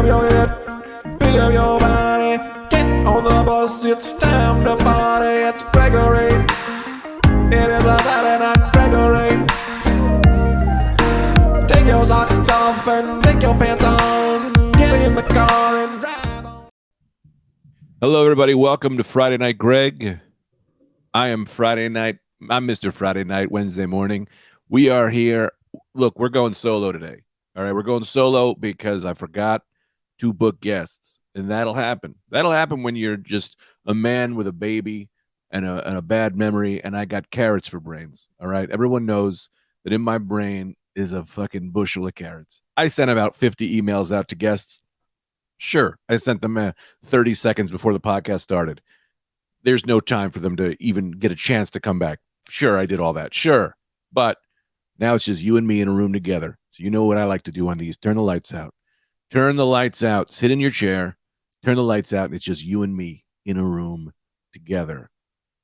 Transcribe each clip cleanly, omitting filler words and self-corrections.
up your head, pick up your body, get on the bus, it's time to party. It's Gregory, it is a Saturday night, Gregory. Take your socks off and take your pants on, get in the car and drive on. Hello, everybody. Welcome to Friday Night Greg. I'm Mr. Friday Night, Wednesday morning. We are here. Look, we're going solo today. All right, we're going solo because I forgot to book guests, and that'll happen. That'll happen when you're just a man with a baby and a bad memory, and I got carrots for brains. All right, everyone knows that in my brain is a fucking bushel of carrots. I sent about 50 emails out to guests. Sure, I sent them 30 seconds before the podcast started. There's no time for them to even get a chance to come back. Sure, I did all that. Sure, but now it's just you and me in a room together. So you know what I like to do on these. Turn the lights out. Turn the lights out. Sit in your chair. Turn the lights out. And it's just you and me in a room together.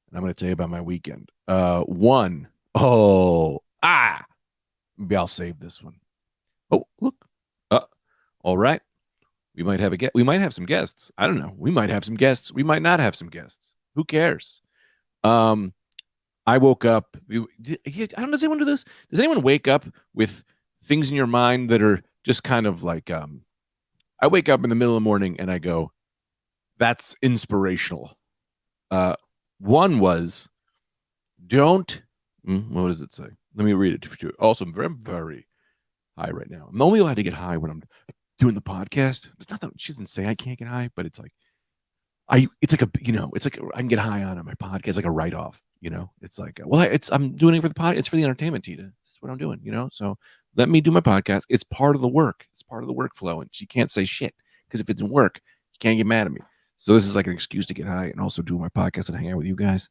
And I'm going to tell you about my weekend. Maybe I'll save this one. Oh, look. All right. We might have we might have some guests. I don't know. We might have some guests. We might not have some guests. Who cares? I woke up. I don't know. Does anyone do this? Does anyone wake up with things in your mind that are just kind of like, I wake up in the middle of the morning and I go, that's inspirational. One was, what does it say? Let me read it to you. Also, I'm very high right now. I'm only allowed to get high when I'm doing the podcast. It's not that she doesn't say I can't get high, but it's like, I can get high on my podcast, like a write-off, it's like, I'm doing it for the podcast. It's for the entertainment, Tita. That's what I'm doing, so let me do my podcast. It's part of the work. It's part of the workflow. And she can't say shit because if it doesn't work, you can't get mad at me. So this is like an excuse to get high and also do my podcast and hang out with you guys.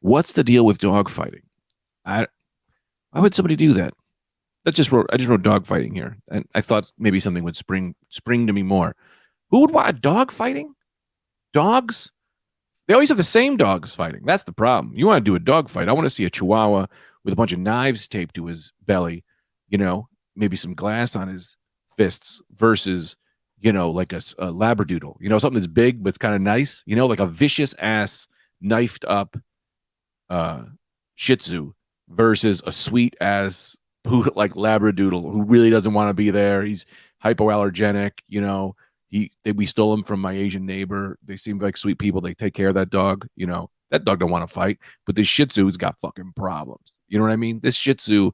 What's the deal with dog fighting? Why would somebody do that? I just wrote dog fighting here. And I thought maybe something would spring to me more. Who would want dog fighting? Dogs? They always have the same dogs fighting. That's the problem. You want to do a dog fight. I want to see a Chihuahua with a bunch of knives taped to his belly, maybe some glass on his fists versus, like a Labradoodle, something that's big, but it's kind of nice, like a vicious ass knifed up Shih Tzu versus a sweet ass like Labradoodle who really doesn't want to be there. He's hypoallergenic, we stole him from my Asian neighbor. They seem like sweet people. They take care of that dog. That dog don't want to fight, but this Shih Tzu's got fucking problems. You know what I mean? This Shih Tzu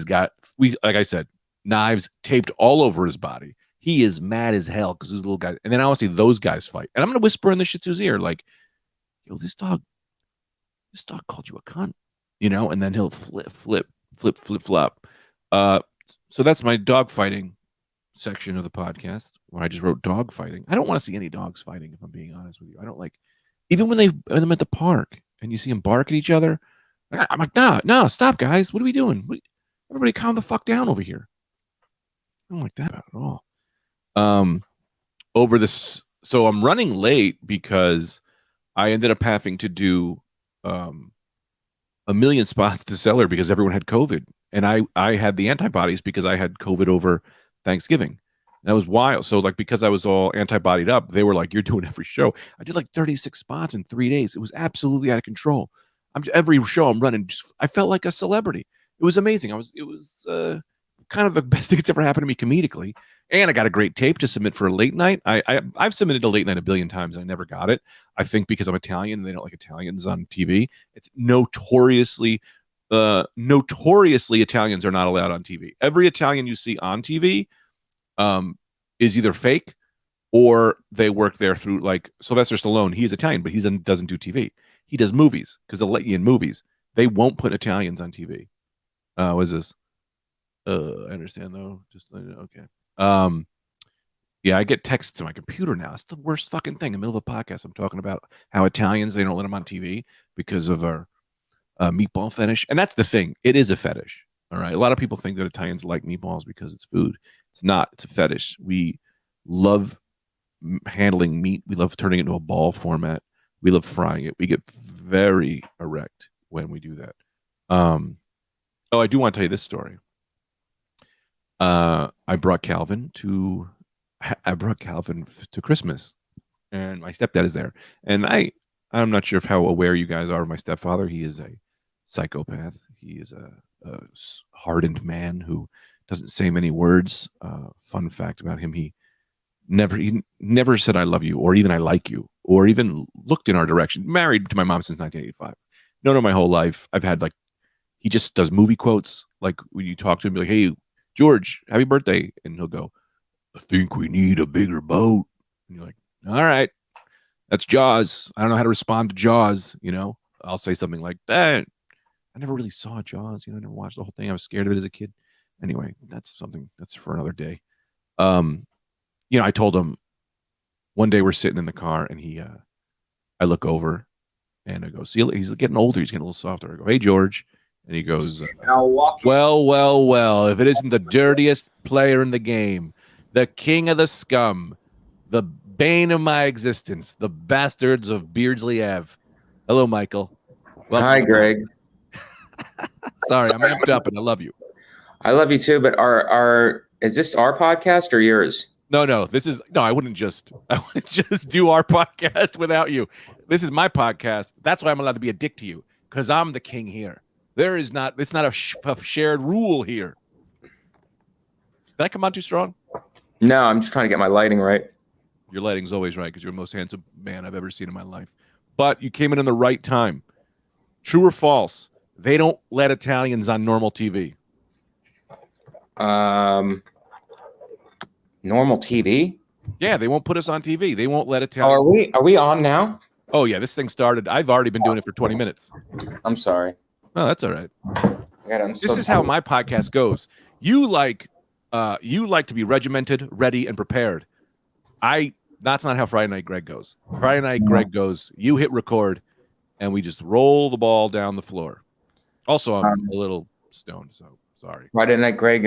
like I said, knives taped all over his body. He is mad as hell because this little guy. And then I want to see those guys fight. And I'm going to whisper in the Shih Tzu's ear, like, yo, this dog called you a cunt, and then he'll flip. So that's my dog fighting section of the podcast where I just wrote dog fighting. I don't want to see any dogs fighting, if I'm being honest with you. I don't like, even when I'm at the park and you see them bark at each other, I'm like, no, stop, guys. What are we doing? Everybody calm the fuck down over here. I don't like that at all. Over this, so I'm running late because I ended up having to do a million spots to Cellar because everyone had COVID. And I had the antibodies because I had COVID over Thanksgiving. That was wild. So because I was all antibodied up, they were like, you're doing every show. I did like 36 spots in 3 days. It was absolutely out of control. Every show I'm running, I felt like a celebrity. It was amazing. It was kind of the best thing that's ever happened to me comedically. And I got a great tape to submit for a late night. I've submitted a late night a billion times. I never got it. I think because I'm Italian, they don't like Italians on TV. It's notoriously Italians are not allowed on TV. Every Italian you see on TV is either fake or they work there through, like Sylvester Stallone. He's Italian, but he doesn't do TV. He does movies because they'll let you in movies. They won't put Italians on TV. What is this? I understand though. Just okay. Yeah, I get texts to my computer now. It's the worst fucking thing. In the middle of a podcast, I'm talking about how Italians, they don't let them on TV because of our meatball fetish. And that's the thing. It is a fetish. All right. A lot of people think that Italians like meatballs because it's food. It's not. It's a fetish. We love handling meat. We love turning it into a ball format. We love frying it. We get very erect when we do that. I do want to tell you this story. I brought Calvin to I brought Calvin to Christmas, and my stepdad is there. And I'm not sure how aware you guys are of my stepfather. He is a psychopath. He is a hardened man who doesn't say many words. Fun fact about him: he never said "I love you" or even "I like you" or even looked in our direction. Married to my mom since 1985. No, my whole life I've had he just does movie quotes. Like when you talk to him, be like, "Hey, George, happy birthday," and he'll go, "I think we need a bigger boat." And you're like, "All right, that's Jaws. I don't know how to respond to Jaws." I'll say something like that. I never really saw Jaws. I never watched the whole thing. I was scared of it as a kid. Anyway, that's for another day. I told him one day we're sitting in the car and I look over and I go, see, he's getting older. He's getting a little softer. I go, "Hey, George." And he goes, I'll walk you. well, if it isn't the dirtiest player in the game, the king of the scum, the bane of my existence, the bastards of Beardsley Ave. Hello, Michael. Welcome. Hi, Greg. Sorry, I'm amped up and I love you. I love you too, but is this our podcast or yours? No, I wouldn't just do our podcast without you. This is my podcast. That's why I'm allowed to be a dick to you, because I'm the king here. It's not a shared rule here. Did I come on too strong? No, I'm just trying to get my lighting right. Your lighting's always right because you're the most handsome man I've ever seen in my life. But you came in the right time. True or false? They don't let Italians on normal TV. Normal TV? Yeah, they won't put us on TV. They won't let Italians. Are we on now? Oh yeah, this thing started. I've already been doing it for 20 minutes. I'm sorry. Oh, that's all right. This is how my podcast goes. You like to be regimented, ready, and prepared. That's not how Friday Night Greg goes. Friday Night Greg goes, you hit record, and we just roll the ball down the floor. Also, I'm a little stoned, so sorry. Friday Night Greg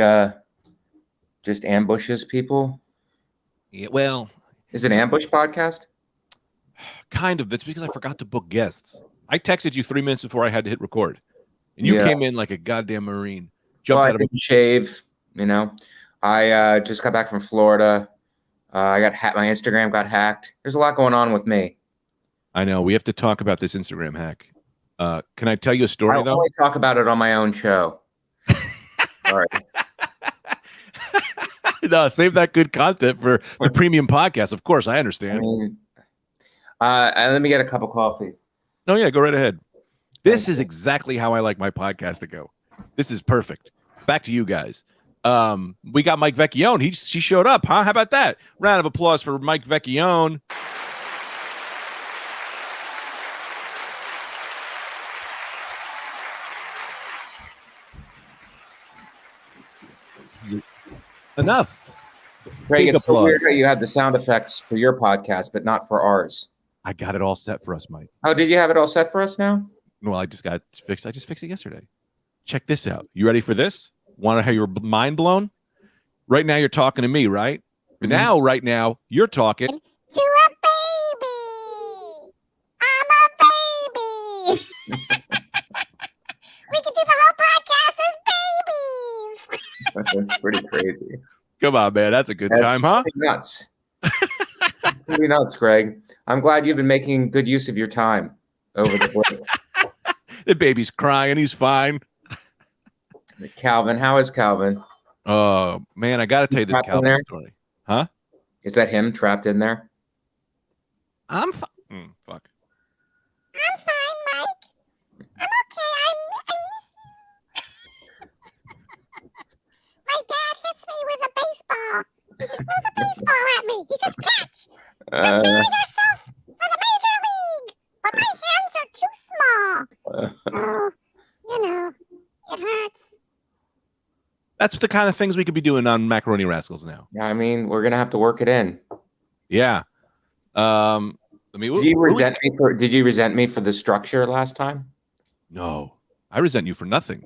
just ambushes people? Yeah, well, is it an ambush podcast? Kind of. It's because I forgot to book guests. I texted you 3 minutes before I had to hit record, and you came in like a goddamn Marine. I didn't shave. I just got back from Florida. I got hacked. My Instagram got hacked. There's a lot going on with me. I know. We have to talk about this Instagram hack. Can I tell you a story, though? I only talk about it on my own show. All right. No, save that good content for the premium podcast. Of course, I understand. Let me get a cup of coffee. No, yeah, go right ahead. This is exactly how I like my podcast to go. This is perfect. Back to you guys. We got Mike Vecchione. She showed up, huh? How about that? Round of applause for Mike Vecchione. Enough. Craig, it's so weird that you had the sound effects for your podcast, but not for ours. I got it all set for us, Mike. Oh, did you have it all set for us now? Well, I just got it fixed. I just fixed it yesterday. Check this out. You ready for this? Want to have your mind blown? Right now, you're talking to me, right? Mm-hmm. Now, right now, you're talking to a baby. I'm a baby. We can do the whole podcast as babies. That's pretty crazy. Come on, man. That's a good time, huh? Nuts. Pretty nuts, Greg. I'm glad you've been making good use of your time over the break. The baby's crying. He's fine. Calvin, how is Calvin? Oh, man, I got to tell you this Calvin story. Huh? Is that him trapped in there? I'm fine. Fuck. I'm fine, Mike. I'm okay. I miss you. My dad hits me with a baseball. He just throws a baseball at me. He says, catch. Prepare yourself for the major league. But my hands are too small. So, it hurts. That's the kind of things we could be doing on Macaroni Rascals now. Yeah, I mean, we're gonna have to work it in. Yeah. Did you resent me for the structure last time? No, I resent you for nothing.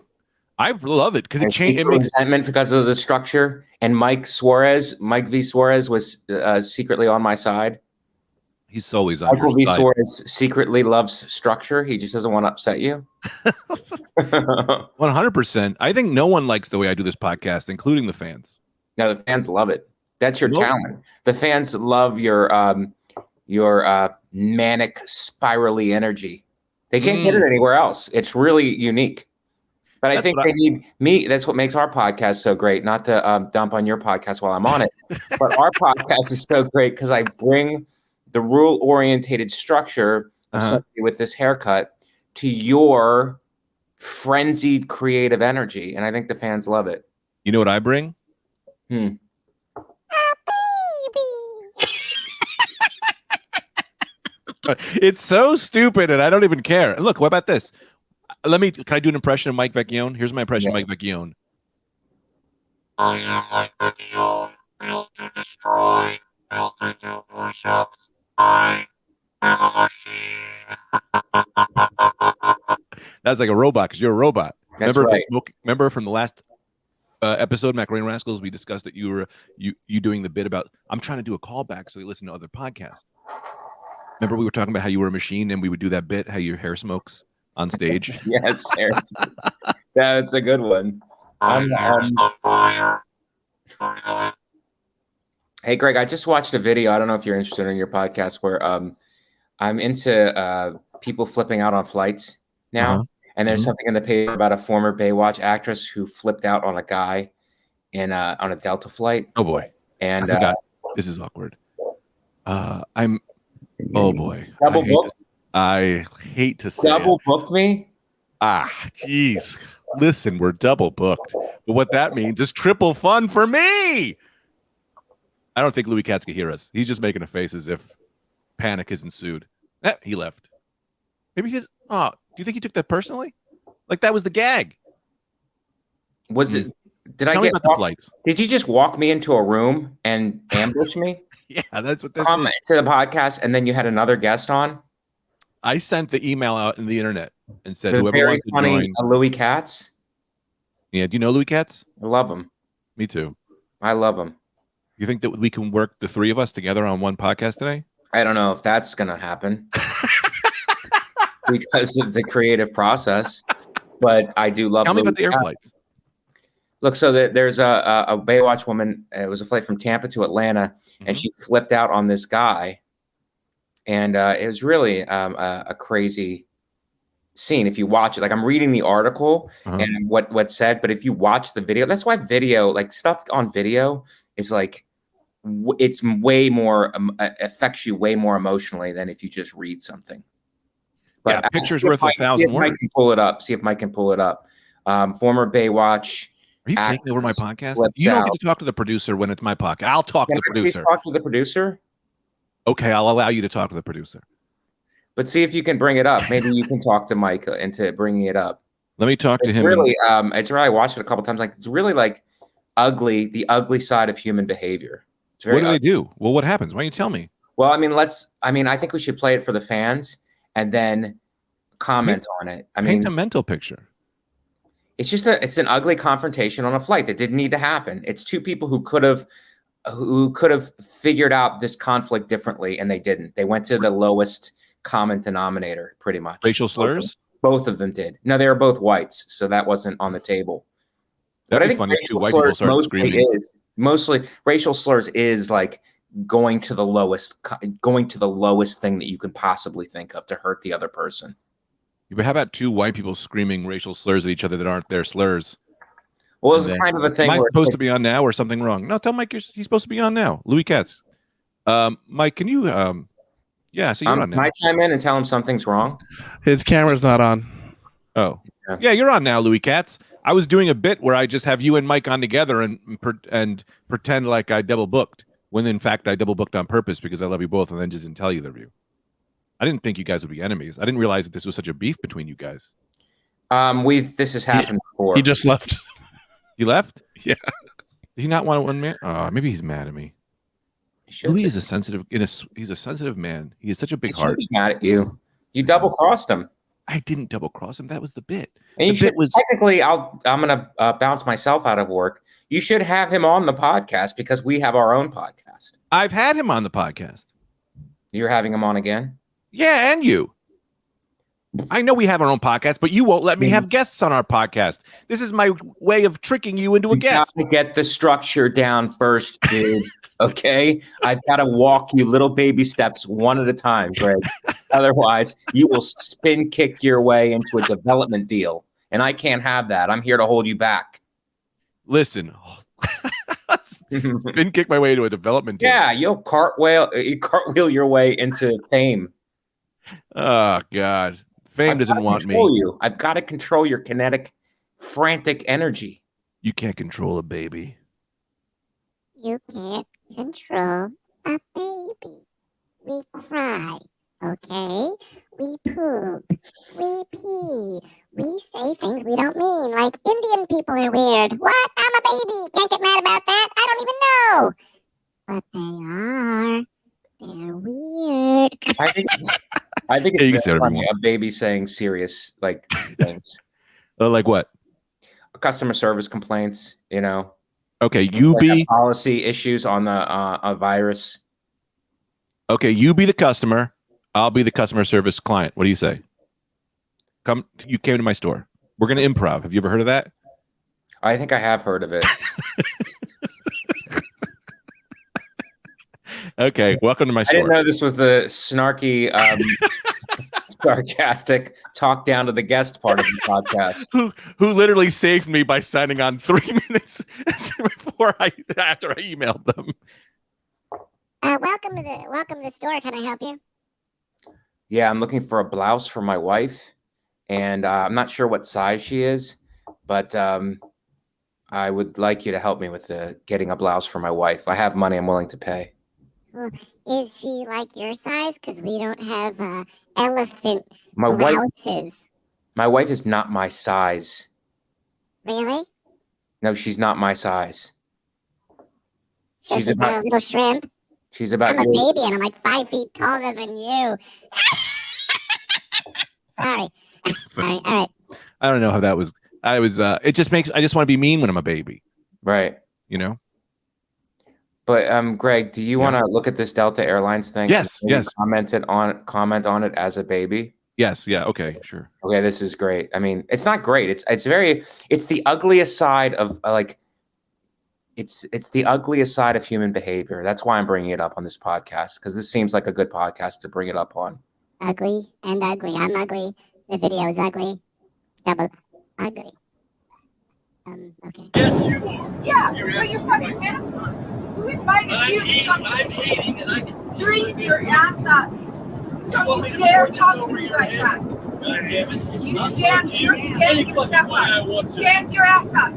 I love it because it changed. Resentment because of the structure. And Mike V. Suarez was secretly on my side. He's always on Michael your V. side. Suarez secretly loves structure. He just doesn't want to upset you. 100%. I think no one likes the way I do this podcast, including the fans. No, the fans love it. That's your talent. The fans love your manic, spirally energy. They can't get it anywhere else. It's really unique. But I think they need me. That's what makes our podcast so great. Not to dump on your podcast while I'm on it, but our podcast is so great because I bring the rule-orientated structure with this haircut to your frenzied creative energy, and I think the fans love it. You know what I bring? Baby. It's so stupid, and I don't even care. Look, what about this? Can I do an impression of Mike Vecchione? Here's my impression of Mike Vecchione. I am Mike Vecchione, built to destroy, built to do push-ups. I am a machine. That's like a robot because you're a robot. That's remember right. Remember from the last episode, Macaroni Rascals, we discussed that you were you doing the bit about I'm trying to do a callback so you listen to other podcasts. Remember we were talking about how you were a machine and we would do that bit how your hair smokes on stage. Yes, that's a good one. My hair is on fire. Hey, Greg, I just watched a video. I don't know if you're interested in your podcast where I'm into people flipping out on flights now. And there's something in the paper about a former Baywatch actress who flipped out on a guy on a Delta flight. Oh boy. And I forgot. This is awkward. Oh boy. Double booked? I hate to say Double booked me? Jeez. Listen, we're double booked. But what that means is triple fun for me. I don't think Louis Katz can hear us. He's just making a face as if panic has ensued. He left. Maybe he's. Oh, do you think he took that personally? Like that was the gag. Was it? Did Tell I me get about the flights? Did you just walk me into a room and ambush me? Yeah, that's what this Come is. to the podcast, and then you had another guest on. I sent the email out in the internet and said, The whoever very wants to funny join. Louis Katz. Yeah, do you know Louis Katz? I love him. Me too. I love him. You think that we can work the three of us together on one podcast today? I don't know if that's gonna happen because of the creative process, but I do love. Tell me Louis about the air Katz. flights. Look, so there's a Baywatch woman. It was a flight from Tampa to Atlanta, and she flipped out on this guy, and it was really a crazy scene. If you watch it, like I'm reading the article and what's said, but if you watch the video, that's why video, like stuff on video, is like it's way more affects you way more emotionally than if you just read something. But yeah, picture's worth 1,000 words. Mike can pull it up. See if Mike can pull it up. Former Baywatch. Are you taking over my podcast? flips You don't out. get to talk to the producer when it's my podcast. I'll talk to Can the I please producer. talk to the producer? Okay, I'll allow you to talk to the producer. But see if you can bring it up. Maybe you can talk to Mike into bringing it up. Let me talk to It's him. really, it's really. I watched it a couple times. Like it's really like ugly, the ugly side of human behavior. It's very What do they ugly. do? Well, what happens? Why don't you tell me? Well, I mean, I think we should play it for the fans and then comment on it. I mean, Paint a mental picture. it's an ugly confrontation on a flight that didn't need to happen. It's two people who could have figured out this conflict differently, and they didn't. They went to the lowest common denominator, pretty much. Racial slurs? Both of them did. No, they were both whites, so that wasn't on the table. That'd But I be think funny if two racial white people slurs started screaming. mostly racial slurs is like going to the lowest thing that you can possibly think of to hurt the other person. But how about two white people screaming racial slurs at each other that aren't their slurs? Well, it's And then- kind of a thing Am I where supposed to be on now or something wrong? No, tell Mike he's supposed to be on now. Louis Katz. Mike, can you yeah, so you're on can I now. chime in and tell him something's wrong? His camera's not on. Oh. Yeah. Yeah, you're on now, Louis Katz. I was doing a bit where I just have you and Mike on together and pretend like I double booked when in fact I double booked on purpose because I love you both and then just didn't tell either of you. I didn't think you guys would be enemies. I didn't realize that this was such a beef between you guys. This has happened before. He just left. You left? Yeah. Did he not want one man? Maybe he's mad at me. Louis is a sensitive. He's a sensitive man. He has such a big heart. Be mad at you. You double crossed him, I didn't double cross him. That was the bit. and you The should bit was- technically. I'm gonna bounce myself out of work. You should have him on the podcast because we have our own podcast. I've had him on the podcast. You're having him on again. Yeah, and you. I know we have our own podcast, but you won't let me have guests on our podcast. This is my way of tricking you into a You guest. gotta get the structure down first, dude. Okay, I've got to walk you little baby steps one at a time, Greg. Otherwise, you will spin kick your way into a development deal, and I can't have that. I'm here to hold you back. Listen, spin kick my way to a development deal. Yeah, you cartwheel your way into fame. Oh God, fame doesn't want me. You. I've got to control your kinetic, frantic energy. You can't control a baby. You can't control a baby. We cry, okay? We poop. We pee. We say things we don't mean, like Indian people are weird. What? I'm a baby. Can't get mad about that. I don't even know. But they are. They're weird. I think Yeah, you can it's say whatever you funny, a baby saying serious like things. Like what? Customer service complaints, you know. Okay, you be policy issues on the virus. okay. You be the customer. I'll be the customer service client. What do you say? Come, you came to my store. We're gonna improv. Have you ever heard of that? I think I have heard of it. Okay, welcome to my I store. didn't know this was the snarky, sarcastic talk down to the guest part of the podcast. Who literally saved me by signing on 3 minutes after I emailed them. Welcome to the store. Can I help you? Yeah, I'm looking for a blouse for my wife, and I'm not sure what size she is, but I would like you to help me with getting a blouse for my wife. I have money I'm willing to pay. Is she like your size? Because we don't have elephant My blouses. My wife is not my size. Really? No, she's not my size. So she's not a little shrimp? She's about I'm a baby and I'm like 5 feet taller than you. Sorry. Sorry. All right. I don't know how that was. I just want to be mean when I'm a baby. Right. You know? But Greg, do you want to look at this Delta Airlines thing? Yes, yes. Comment on it as a baby. Yes, yeah, okay, sure. Okay, this is great. I mean, it's not great. It's the ugliest side of it's the ugliest side of human behavior. That's why I'm bringing it up on this podcast, because this seems like a good podcast to bring it up on. Ugly and ugly. I'm ugly. The video is ugly. Double ugly. Okay. Yes, you are. Yeah, You're put your absolutely fucking mask on. Who invited you to come I'm eating, and I can drink your ass up? Don't you dare talk to me like that. God damn it. You I'll stand, talk to you're any standing, fucking step way I up. want to. Stand your ass up.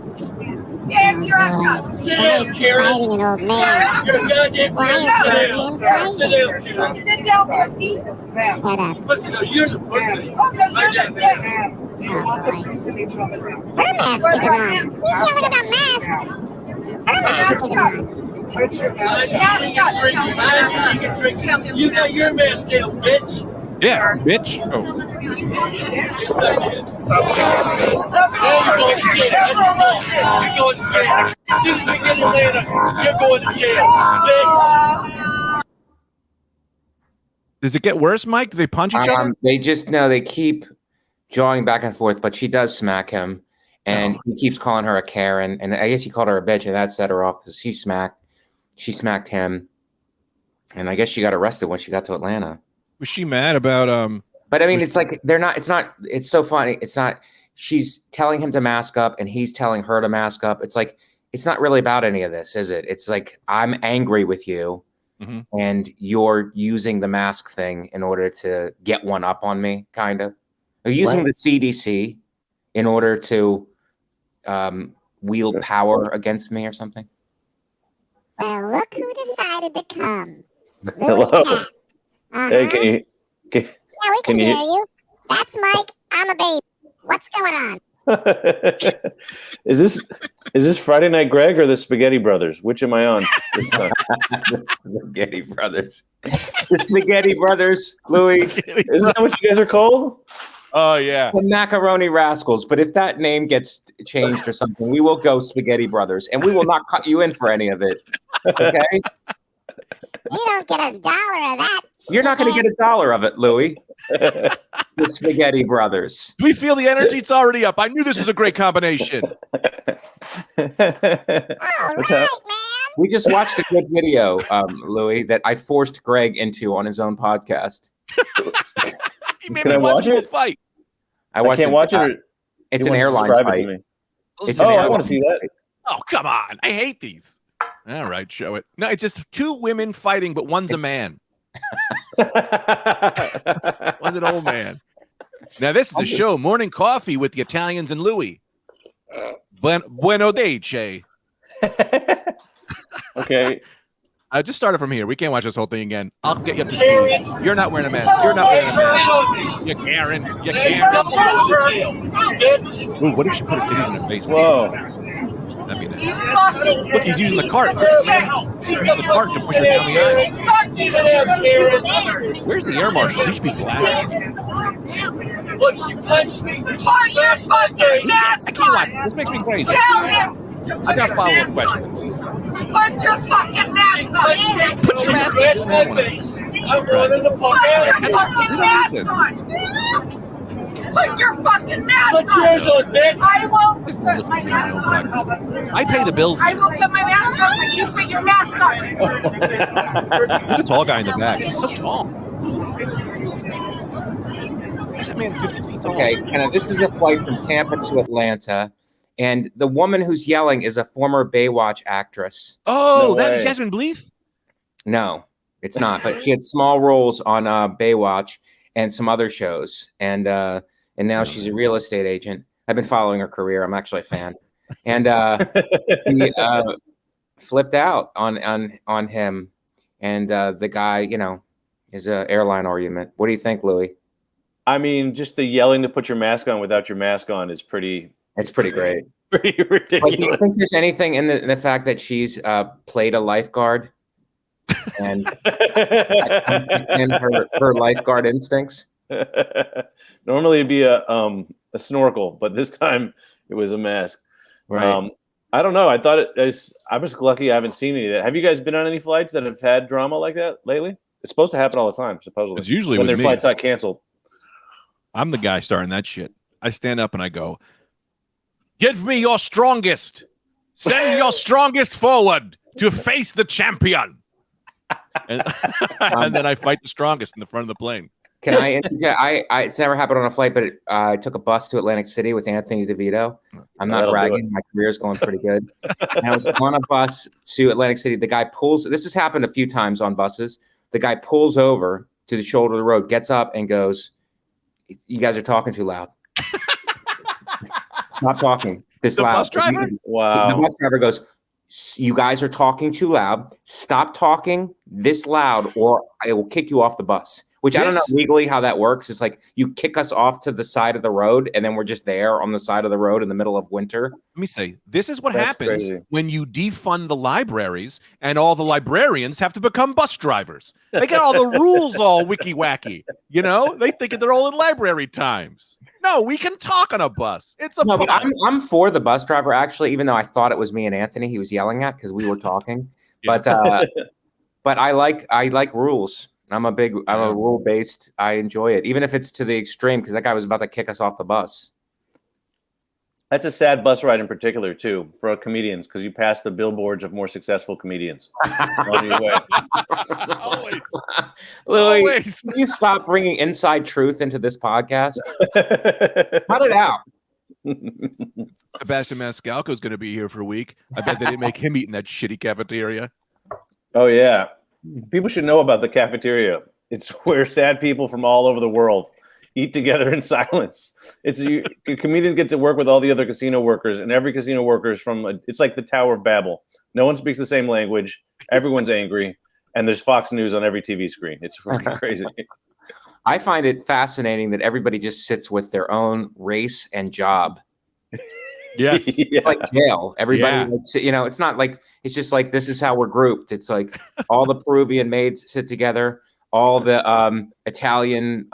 Stand your ass up. Sit down, Karen. Fighting an old man. You're a goddamn Why Karen. is Sit he down. being quiet? Sit down, Karen. Sit down there, see? Shut up. Listen, no, you're the pussy. Oh, no, I you're got the that. dick. Oh, boy. Her mask isn't on. He's yelling about masks. Her mask isn't on. I'm eating and drinking. You got your mask down, bitch. Yeah, bitch. Oh. Yes, I did. You're going to jail. That's the song. You're going to jail. As soon as we get Atlanta, you're going to jail, bitch. Does it get worse, Mike? Do they punch each other? They keep jawing back and forth, but she does smack him, and he keeps calling her a Karen, and I guess he called her a bitch, and that set her off because she smacked him, and I guess she got arrested when she got to Atlanta. Was she mad about But I mean, it's like it's so funny. It's not, she's telling him to mask up and he's telling her to mask up. It's like, it's not really about any of this, is it? It's like, I'm angry with you and you're using the mask thing in order to get one up on me, kind of. You're using the CDC in order to wield power against me or something. Well, look who decided to come. Hello. Louis Katz. Hey, Yeah, we can hear you. That's Mike. I'm a baby. What's going on? Is this Friday Night Greg or the Spaghetti Brothers? Which am I on this time? The Spaghetti Brothers. The Spaghetti Brothers, Louis. Isn't that what you guys are called? Oh yeah. The Macaroni Rascals. But if that name gets changed or something, we will go Spaghetti Brothers, and we will not cut you in for any of it. Okay? You don't get $1 of that. You're not going to get $1 of it, Louis. The Spaghetti Brothers. Do we feel the energy? It's already up. I knew this was a great combination. All right, man. We just watched a good video, Louis, that I forced Greg into on his own podcast. He made Can me I watch watch people it? fight. I can't watch it. Or It's you an want to airline describe it fight. to me? It's an Oh, I airline want to see that. Oh, come on. I hate these. All right, show it. No, it's just two women fighting, but one's a man. One's an old man. Now, this is a show, Morning Coffee with the Italians and Louis. Bueno dice. Okay. I just started from here. We can't watch this whole thing again. I'll get you up to speed. You're not wearing a mask. You're not wearing a mask. You're Karen. You're Karen. Ooh, what if she put her titties in her face? Whoa. That'd be nice. You fucking Look, he's using the cart. shit. He's using the cart to push her down the aisle. Where's the air marshal? He should be blasting. Look, she punched me. Put your fucking mask I can't watch. on. This makes me crazy. Tell him to I put got your follow-up mask on. questions. Put your fucking mask on. Put your mask Scratch on. my face. I'm running the fuck Put out. your fucking mask on. Put your fucking mask Put yours on. on, bitch. I will put my mask on. I pay the bills. I will put my mask on when you put your mask on. Look at the tall guy in the back. He's so tall. Is that man 50 feet tall? Okay, this is a flight from Tampa to Atlanta, and the woman who's yelling is a former Baywatch actress. Oh, No that is way. Jasmine Bleeth? No, it's not. But she had small roles on Baywatch and some other shows, and now she's a real estate agent. I've been following her career. I'm actually a fan, and he flipped out on him, and the guy, is an airline argument. What do you think, Louis? I mean, just the yelling to put your mask on without your mask on is pretty. It's pretty great. Pretty But do you ridiculous. think there's anything in the fact that she's played a lifeguard and her lifeguard instincts? Normally it'd be a snorkel, but this time it was a mask. Right. I don't know. I thought I was lucky. I haven't seen any of that. Have you guys been on any flights that have had drama like that lately? It's supposed to happen all the time, supposedly. It's usually when with their me. flights got canceled. I'm the guy starting that shit. I stand up and I go, give me your strongest. Send your strongest forward to face the champion. And, and then I fight the strongest in the front of the plane. Can I? It's never happened on a flight, but I took a bus to Atlantic City with Anthony DeVito. I'm not That'll do bragging. My career's going pretty good. And I was on a bus to Atlantic City. The guy pulls. This has happened a few times on buses. The guy pulls over to the shoulder of the road, gets up, and goes, "You guys are talking too loud. Stop talking this The loud." bus driver? Wow. The bus driver goes, "You guys are talking too loud. Stop talking this loud, or I will kick you off the bus." Which I don't know Yes. legally how that works. It's like you kick us off to the side of the road, and then we're just there on the side of the road in the middle of winter. Let me say, this is what That's happens crazy. when you defund the libraries and all the librarians have to become bus drivers. They get all the rules all wicky wacky. They think they're all in library times. No, we can talk on a bus. It's a No, but bus. I'm for the bus driver actually, even though I thought it was me and Anthony he was yelling at because we were talking. Yeah. But I like rules. I'm a rule based. I enjoy it, even if it's to the extreme, because that guy was about to kick us off the bus. That's a sad bus ride in particular, too, for comedians, because you pass the billboards of more successful comedians on your way. Always. Louis, Always. can you stop bringing inside truth into this podcast? Cut it out. Sebastian Maniscalco is going to be here for a week. I bet they didn't make him eat in that shitty cafeteria. Oh, yeah. People should know about the cafeteria. It's where sad people from all over the world eat together in silence. Comedians get to work with all the other casino workers, and every casino worker is it's like the Tower of Babel. No one speaks the same language. Everyone's angry, and there's Fox News on every TV screen. It's freaking crazy. I find it fascinating that everybody just sits with their own race and job. Yes. It's like jail. Everybody, Yeah. it's not like, it's just like, this is how we're grouped. It's like all the Peruvian maids sit together. All the Italian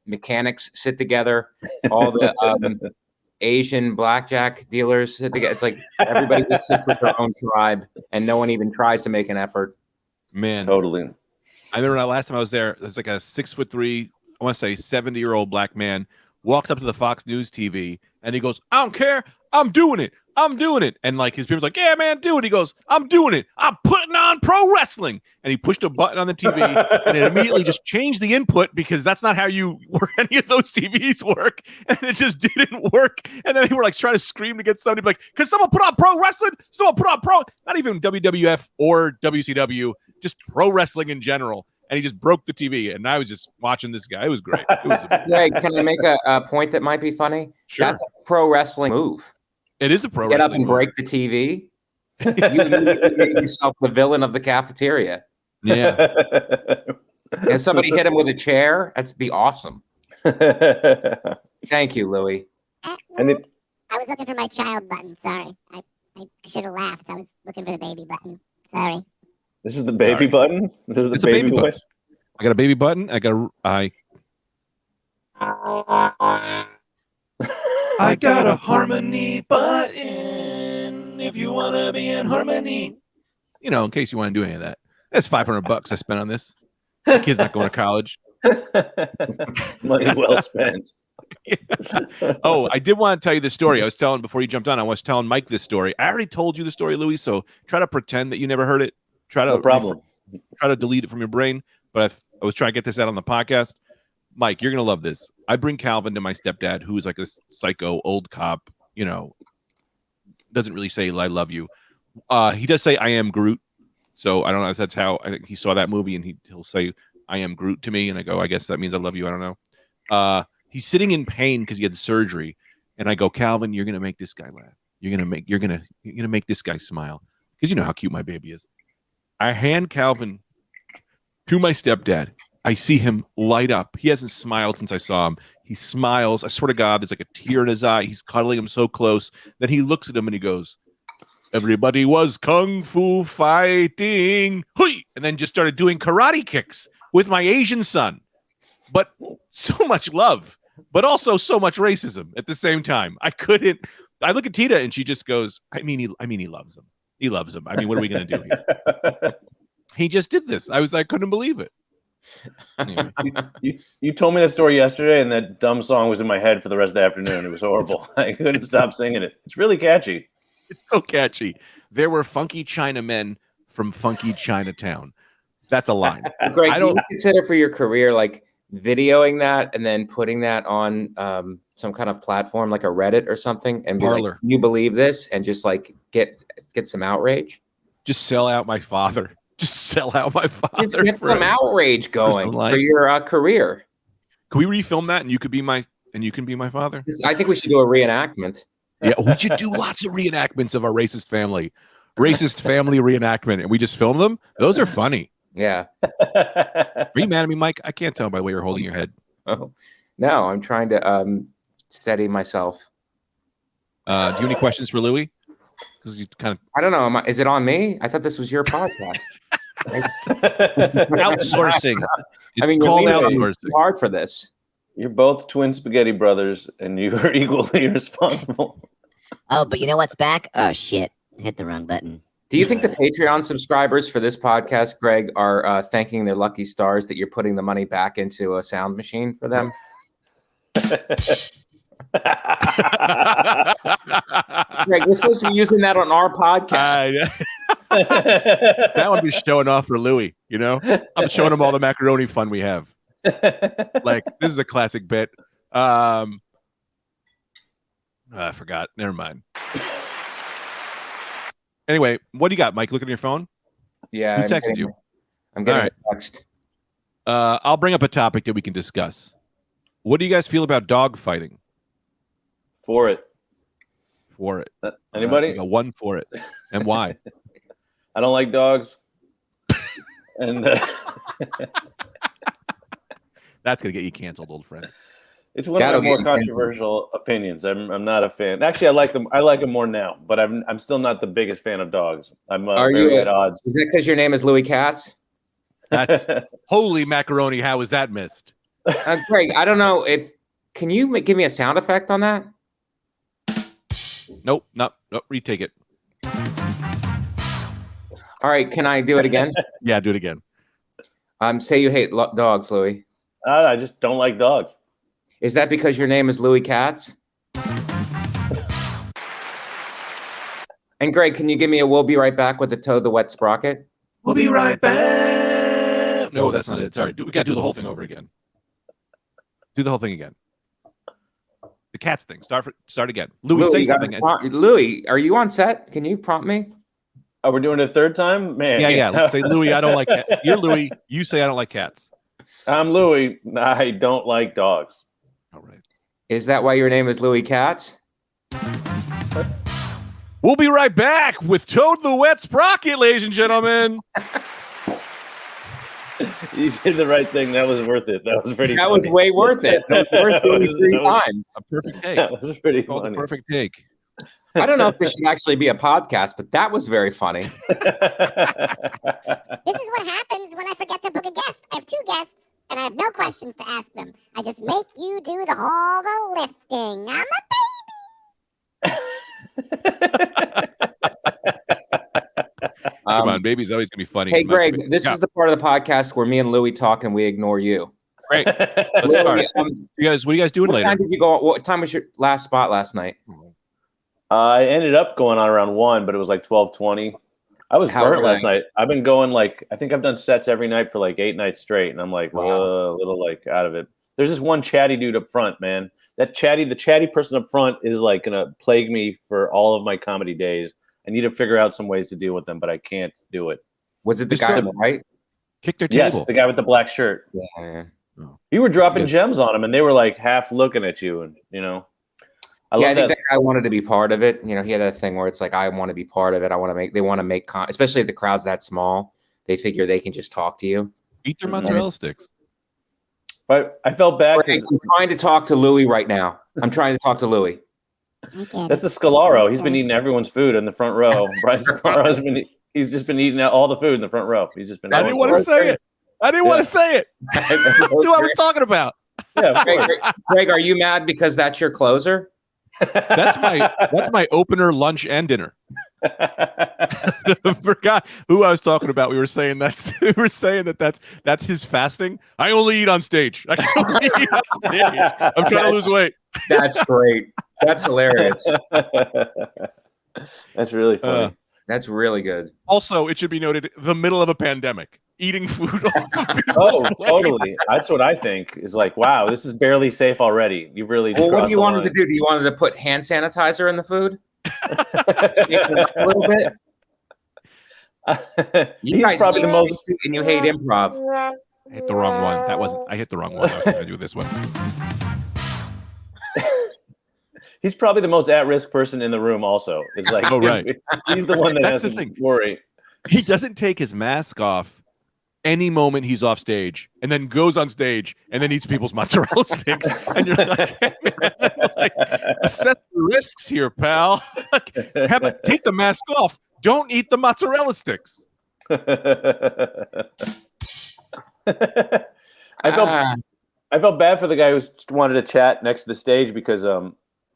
mechanics sit together. All the Asian blackjack dealers sit together. It's like everybody just sits with their own tribe, and no one even tries to make an effort. Man. Totally. I remember last time I was there, there's like a 6'3", I want to say 70-year-old black man walks up to the Fox News TV And he goes, I don't care. I'm doing it. I'm doing it. And like his parents like, yeah, man, do it. He goes, I'm doing it. I'm putting on pro wrestling. And he pushed a button on the TV and it immediately just changed the input because that's not how any of those TVs work. And it just didn't work. And then they were like trying to scream to get somebody like, because someone put on pro wrestling? Someone put on not even WWF or WCW, just pro wrestling in general. And he just broke the TV. And I was just watching this guy. It was great. It was Greg, can I make a point that might be funny? Sure. That's a pro wrestling move. It is a pro Get wrestling up and move. break the TV. you make yourself the villain of the cafeteria. Yeah. If somebody hit him with a chair, that'd be awesome. Thank you, Louis. And it, I was looking for my child button. Sorry. I should have laughed. I was looking for the baby button. Sorry. this is the baby button. This is the It's a baby button. voice. I got a baby button. I got I got a harmony button. If you want to be in harmony. you know, in case you want to do any of that. That's $500 I spent on this. The kid's not going to college. Money well spent. Oh, I did want to tell you the story. I was telling before you jumped on. I was telling Mike this story. I already told you the story, Louis. So try to pretend that you never heard it. Try to No problem. Try to delete it from your brain. But I was trying to get this out on the podcast. Mike, you're gonna love this. I bring Calvin to my stepdad, who is like this psycho old cop. You know, doesn't really say "I love you." He does say "I am Groot." So I don't know if that's how I think he saw that movie, and he'll say "I am Groot" to me, and I go, "I guess that means I love you." I don't know. He's sitting in pain because he had surgery, and I go, Calvin, you're gonna make this guy laugh. You're gonna make this guy smile because you know how cute my baby is. I hand Calvin to my stepdad. I see him light up. He hasn't smiled since I saw him. He smiles. I swear to God, there's like a tear in his eye. He's cuddling him so close. Then he looks at him and he goes, "Everybody was kung fu fighting." Hui! And then just started doing karate kicks with my Asian son. But so much love, but also so much racism at the same time. I look at Tita and she just goes, I mean, he loves him. He loves him. I mean, what are we going to do here? He just did this. I couldn't believe it. Anyway. You told me that story yesterday, and that dumb song was in my head for the rest of the afternoon. It was horrible. I couldn't stop singing it. It's really catchy. It's so catchy. There were funky Chinamen from funky Chinatown. That's a line. Greg, do you consider for your career like videoing that and then putting that on some kind of platform like a Reddit or something and be like, you believe this, and just like get some outrage? Just sell out my father. Just sell out my father. Just get some outrage going for your career. Can we refilm that and you can be my father? I think we should do a reenactment. Yeah, we should do lots of reenactments of our racist family reenactment, and we just film them. Those are funny. Yeah. Are you mad at me, Mike? I can't tell by the way you're holding your head. Oh, no, I'm trying to steady myself. Do you have any questions for Louis? Because you kind of, I don't know. Is it on me? I thought this was your podcast. Outsourcing. It's called outsourcing. Hard for this. You're both twin spaghetti brothers, and you are equally responsible. Oh, but you know what's back? Oh shit! Hit the wrong button. Do you think the Patreon subscribers for this podcast, Greg, are thanking their lucky stars that you're putting the money back into a sound machine for them? Greg, we're supposed to be using that on our podcast. Now I'm just showing off for Louis. You know, I'm showing him all the macaroni fun we have. Like, this is a classic bit. I forgot. Never mind. Anyway, what do you got, Mike? Looking at your phone? Yeah. Who texted you? I'm getting a text. I'll bring up a topic that we can discuss. What do you guys feel about dog fighting? For it. I Anybody? got one for it. And why? I don't like dogs. And that's gonna get you canceled, old friend. It's one of the more controversial opinions. I'm not a fan. Actually, I like them. I like them more now, but I'm still not the biggest fan of dogs. I'm very at odds. Is that because your name is Louis Katz? That's holy macaroni. How was that missed? Greg, I don't know if can you give me a sound effect on that? Nope. Retake it. All right, can I do it again? Yeah, do it again. Say you hate dogs, Louis. I just don't like dogs. Is that because your name is Louis Katz? And Greg, can you give me a "We'll be right back" with the Toad the Wet Sprocket? We'll be right back. No, that's not it. Sorry. We got to do the whole thing over again. Do the whole thing again. The Cats thing. Start again. Louis, say something. Louis, are you on set? Can you prompt me? Oh, we're doing it a third time? Man. Yeah. Say, Louis, I don't like cats. You're Louis. You say, I don't like cats. I'm Louis. I don't like dogs. All right. Is that why your name is Louis Katz? We'll be right back with Toad the Wet Sprocket, ladies and gentlemen. You did the right thing. That was worth it. That was pretty That funny. was way worth it. That was worth doing 3 times. A perfect take. That was pretty Called funny. a perfect take. I don't know if this should actually be a podcast, but that was very funny. This is what happens when I forget to book a guest. I have 2 guests, and I have no questions to ask them. I just make you do all the lifting. I'm a Come on, baby's always gonna be funny. Hey, Greg, this is the part of the podcast where me and Louis talk and we ignore you. Great. Let's start. What are you guys doing later? Time did you go? What time was your last spot last night? I ended up going on around 1, but it was like 12:20. I was burnt last night. I've been going I think I've done sets every night for like 8 nights straight, and I'm like a little like out of it. There's this one chatty dude up front, man. The chatty person up front is like gonna plague me for all of my comedy days. I need to figure out some ways to deal with them, but I can't do it. Was it the guy on the right? Kick their table. Yes, the guy with the black shirt. Yeah. You were dropping gems on him, and they were like half looking at you, and I think that guy wanted to be part of it. He had that thing where it's like, I want to be part of it. They want to make, especially if the crowd's that small, they figure they can just talk to you. Eat their mozzarella sticks. But I felt bad. I'm trying to talk to Louis right now. I'm trying to talk to Louis. That's the Scalaro. He's been eating everyone's food in the front row. Brian Scalaro's he's just been eating all the food in the front row. He's just been. I didn't want to say it. I didn't want to say it. That's who I was talking about. Yeah, Greg, are you mad because that's your closer? That's my opener, lunch, and dinner. Forgot who I was talking about. We were saying that's his fasting. I only eat on stage. I can only eat on stage. I'm trying to lose weight. That's great. That's hilarious. That's really funny. That's really good. Also, it should be noted, the middle of a pandemic, eating food. Oh, totally. That's what I think. Is like, wow, this is barely safe already. You really. Well, what do you want him to do? Do you want him to put hand sanitizer in the food? A little bit. You guys probably the most, and you hate improv. I hit the wrong one. I hit the wrong one. I was going to do this one. He's probably the most at-risk person in the room. Also, it's like, oh right, he's the one that has to worry. He doesn't take his mask off any moment he's off stage, and then goes on stage and then eats people's mozzarella sticks. And you're like, hey, man, assess the risks here, pal. Take the mask off. Don't eat the mozzarella sticks. I felt bad for the guy who wanted to chat next to the stage because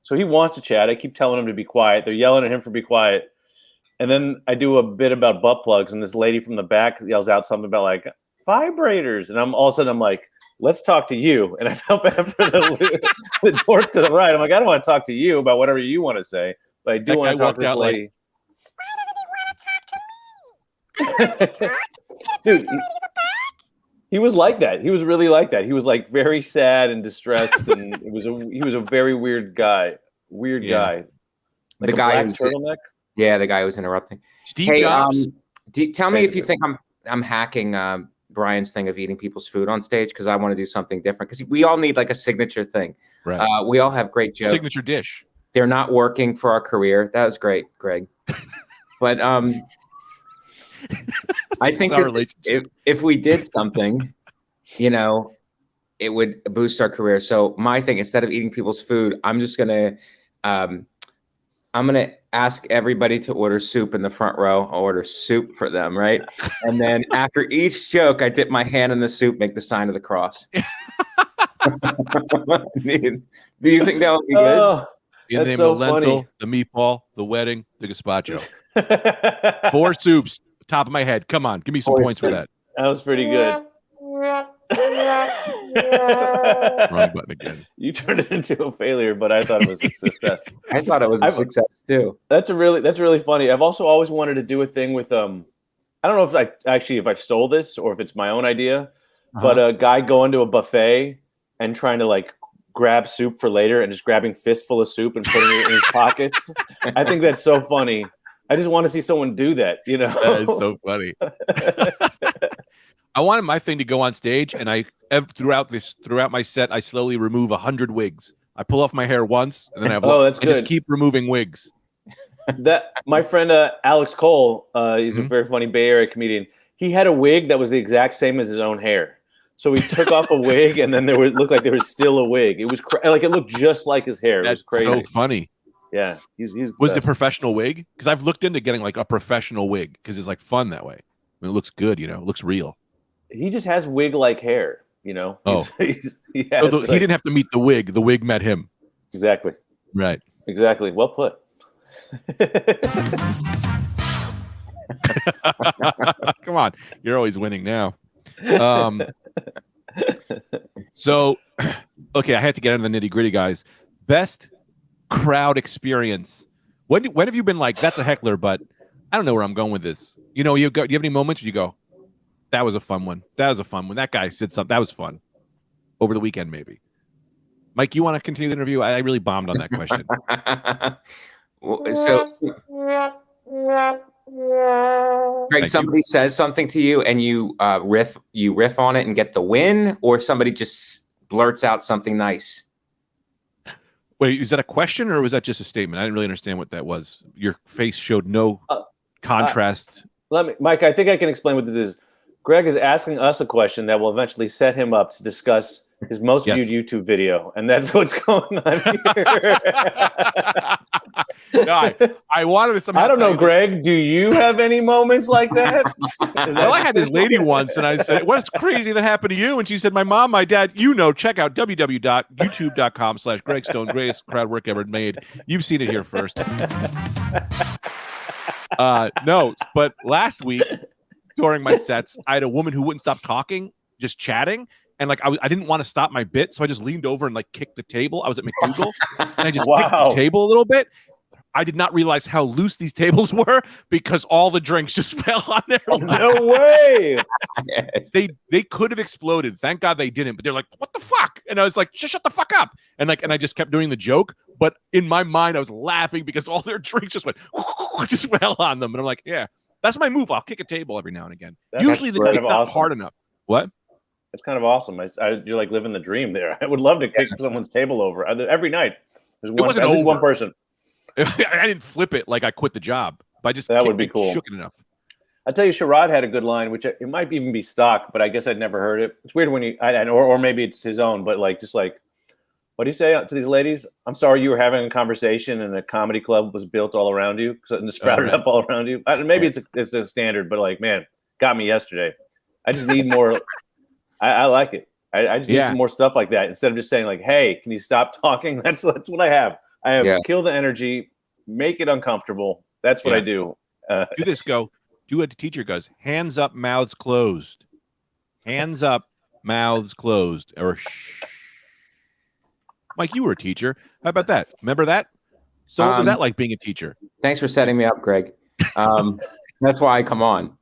so he wants to chat. I keep telling him to be quiet. They're yelling at him for be quiet. And then I do a bit about butt plugs, and this lady from the back yells out something about like vibrators. And all of a sudden I'm like, let's talk to you. And I felt bad for the dork to the right. I'm like, I don't want to talk to you about whatever you want to say, but I do want to talk to this lady. Why doesn't he want to talk to me? Dude, he was like that. He was really like that. He was like very sad and distressed, and he was a very weird guy. Weird guy. Like the guy who's turtleneck. Yeah, the guy who was interrupting. Steve Jobs. Tell me if you think I'm hacking Brian's thing of eating people's food on stage, because I want to do something different. Because we all need like a signature thing. Right. We all have great jokes. Signature dish. They're not working for our career. That was great, Greg. But I think if we did something, it would boost our career. So my thing, instead of eating people's food, I'm just gonna ask everybody to order soup in the front row. I'll order soup for them, right? And then after each joke, I dip my hand in the soup, make the sign of the cross. Do you think that would be good? You name the lentil, the meatball, the wedding, the gazpacho. 4 soups, top of my head. Come on, give me some points for that. That was pretty good. Wrong button again. You turned it into a failure, but I thought it was a success. I thought it was a success too. That's really funny. I've also always wanted to do a thing with I don't know if I stole this or if it's my own idea, but a guy going to a buffet and trying to like grab soup for later and just grabbing fistful of soup and putting it in his pockets. I think that's so funny. I just want to see someone do that, you know. That is so funny. I wanted my thing to go on stage, and throughout my set, I slowly remove 100 wigs. I pull off my hair once, and then I just keep removing wigs. That my friend Alex Cole, he's a very funny Bay Area comedian. He had a wig that was the exact same as his own hair. So he took off a wig, and then looked like there was still a wig. It was like it looked just like his hair. That's it was crazy. So funny. Yeah, he's was the professional wig? Because I've looked into getting like a professional wig because it's like fun that way. I mean, it looks good, you know, it looks real. He just has wig-like hair, you know. He didn't have to meet the wig met him. Exactly. Right. Exactly. Well put. Come on, you're always winning now. So, okay, I had to get into the nitty-gritty, guys. Best crowd experience. When have you been like, that's a heckler, but I don't know where I'm going with this? You know, do you have any moments where you go, that was a fun one. That was a fun one. That guy said something. That was fun. Over the weekend, maybe. Mike, you want to continue the interview? I really bombed on that question. Greg, somebody says something to you and you riff on it and get the win, or somebody just blurts out something nice. Wait, is that a question or was that just a statement? I didn't really understand what that was. Your face showed no contrast. Mike, I think I can explain what this is. Greg is asking us a question that will eventually set him up to discuss his most viewed YouTube video, and that's what's going on here. No, I wanted to somehow. I don't know, Greg. Do you have any moments like that? Well, I had this lady once, and I said, "What's crazy that happened to you?" And she said, "My mom, my dad. You know, check out www.youtube.com/Greg Stone, greatest crowd work ever made. You've seen it here first." No, but last week during my sets, I had a woman who wouldn't stop talking, just chatting. And like I didn't want to stop my bit, so I just leaned over and like kicked the table. I was at McDougal, and I just kicked the table a little bit. I did not realize how loose these tables were because all the drinks just fell on their lap. No way! Yes. They could have exploded. Thank God they didn't. But they're like, "What the fuck?" And I was like, "Just shut the fuck up!" And I just kept doing the joke. But in my mind, I was laughing because all their drinks just fell on them. And I'm like, "Yeah, that's my move. I'll kick a table every now and again. Usually the drink's not hard enough." What? That's kind of awesome. You're like living the dream there. I would love to kick someone's table over every night. There's one person. I didn't flip it like I quit the job. But I just that would be cool. Shook it enough. I tell you, Sherrod had a good line, which it might even be stock, but I guess I'd never heard it. It's weird when or maybe it's his own, but like just like, what do you say to these ladies? I'm sorry you were having a conversation and a comedy club was built all around you and sprouted up all around you. Maybe it's a standard, but like, man, got me yesterday. I just need more. I like it. I just need some more stuff like that instead of just saying like, "Hey, can you stop talking?" That's what I have. I have kill the energy, make it uncomfortable. That's what I do. Do this. Do what the teacher goes. Hands up, mouths closed. Hands up, mouths closed. Or shh. Mike, you were a teacher. How about that? Remember that? So what was that like being a teacher? Thanks for setting me up, Greg. That's why I come on.